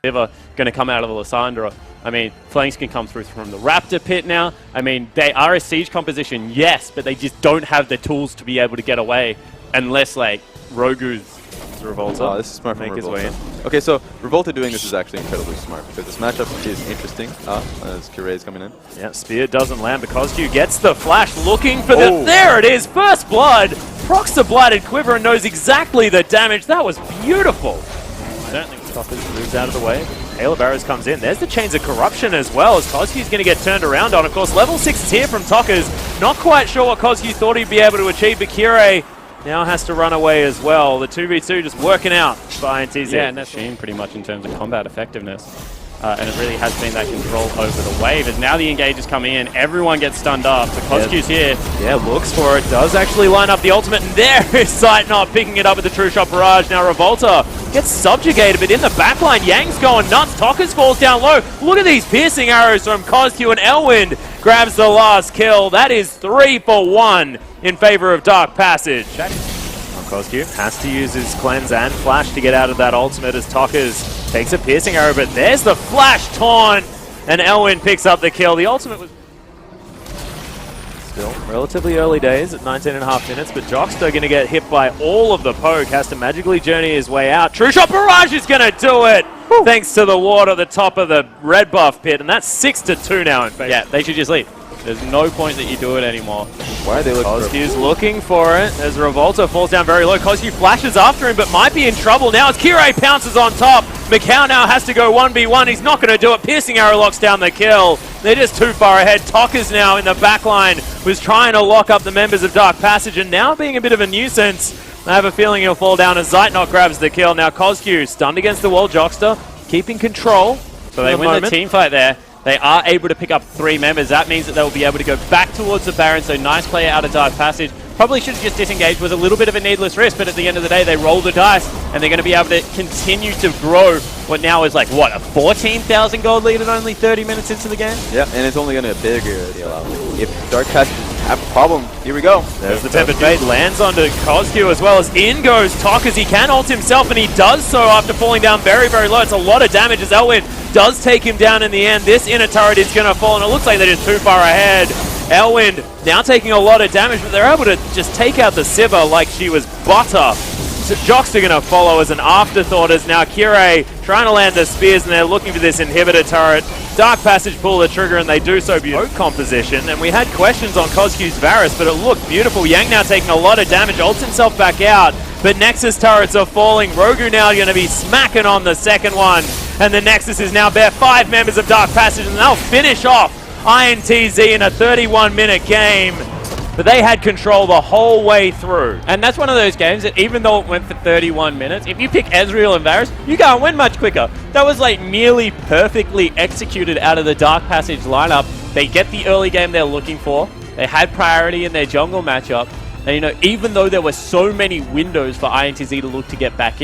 ever going to come out of the Lysandra. I mean, flanks can come through from the Raptor pit now. I mean, they are a siege composition, yes, but they just don't have the tools to be able to get away unless, like, Rogu's Revolta. Oh, this is smart from Revolta. Okay, so Revolta doing this is actually incredibly smart because this matchup is interesting as Curé is coming in. Yeah, Spear doesn't land, but Kozcu gets the flash looking for the... There it is! First blood! Procs the Blighted Quiver and knows exactly the damage. That was beautiful. I don't think Stoppers moves out of the way. Hail of Arrows comes in. There's the Chains of Corruption as well, as Kozcu's going to get turned around on. Of course, level 6 is here from Tockers. Not quite sure what Kozcu thought he'd be able to achieve, but Curé now has to run away as well. The 2v2 just working out for INTZ. Yeah, and that's machine pretty much in terms of combat effectiveness. And it really has been that control over the wave. As now the engages come in, everyone gets stunned up. The Kozcu's here. Yeah, looks for it. Does actually line up the ultimate. And there is Sight-Not picking it up with the True Shot Barrage. Now Revolta gets subjugated, but in the backline, Yang's going nuts. Tockers falls down low. Look at these piercing arrows from Kozcu, and Elwind grabs the last kill. That is 3 for 1 in favor of Dark Passage. Kozcu has to use his cleanse and flash to get out of that ultimate as Tockers takes a piercing arrow, but there's the flash taunt, and Elwin picks up the kill. The ultimate was still relatively early days at 19.5 minutes, but Jockster going to get hit by all of the poke, has to magically journey his way out. True Shot Barrage is going to do it, thanks to the ward at the top of the red buff pit, and that's 6-2 now in favor. Yeah, they should just leave. There's no point that you do it anymore. Why are they looking for Kozcu's looking for it as Revolta falls down very low. Kozcu flashes after him, but might be in trouble now as Curé pounces on top. Macau now has to go 1v1. He's not going to do it. Piercing Arrow locks down the kill. They're just too far ahead. Tockers now in the back line was trying to lock up the members of Dark Passage, and now being a bit of a nuisance. I have a feeling he'll fall down as Zeitnot grabs the kill. Now Kozcu stunned against the wall. Jockster keeping control. So they win the team fight there. They are able to pick up 3 members. That means that they'll be able to go back towards the Baron. So nice play out of Dark Passage. Probably should have just disengaged. Was a little bit of a needless risk, but at the end of the day, they roll the dice, and they're going to be able to continue to grow what now is like, what, a 14,000 gold lead at only 30 minutes into the game? Yeah, and it's only going to get bigger. If Dark Passage have a problem, here we go. There's the Tempered Fate, lands onto Kozcu as well as in goes Tockers. He can ult himself, and he does so after falling down very, very low. It's a lot of damage as Elwin does take him down in the end. This inner turret is going to fall, and it looks like they're just too far ahead. Elwind now taking a lot of damage, but they're able to just take out the Sivir like she was butter. So Jockster going to follow as an afterthought as now Curé trying to land the spears, and they're looking for this inhibitor turret. Dark Passage pull the trigger, and they do so beautiful composition. And we had questions on Kozcu's Varus, but it looked beautiful. Yang now taking a lot of damage, ults himself back out, but Nexus turrets are falling. Rogu now going to be smacking on the second one, and the Nexus is now bare 5 members of Dark Passage, and they'll finish off INTZ in a 31-minute game. But they had control the whole way through. And that's one of those games that even though it went for 31 minutes, if you pick Ezreal and Varus, you can't win much quicker. That was like nearly perfectly executed out of the Dark Passage lineup. They get the early game they're looking for. They had priority in their jungle matchup. And you know, even though there were so many windows for INTZ to look to get back in,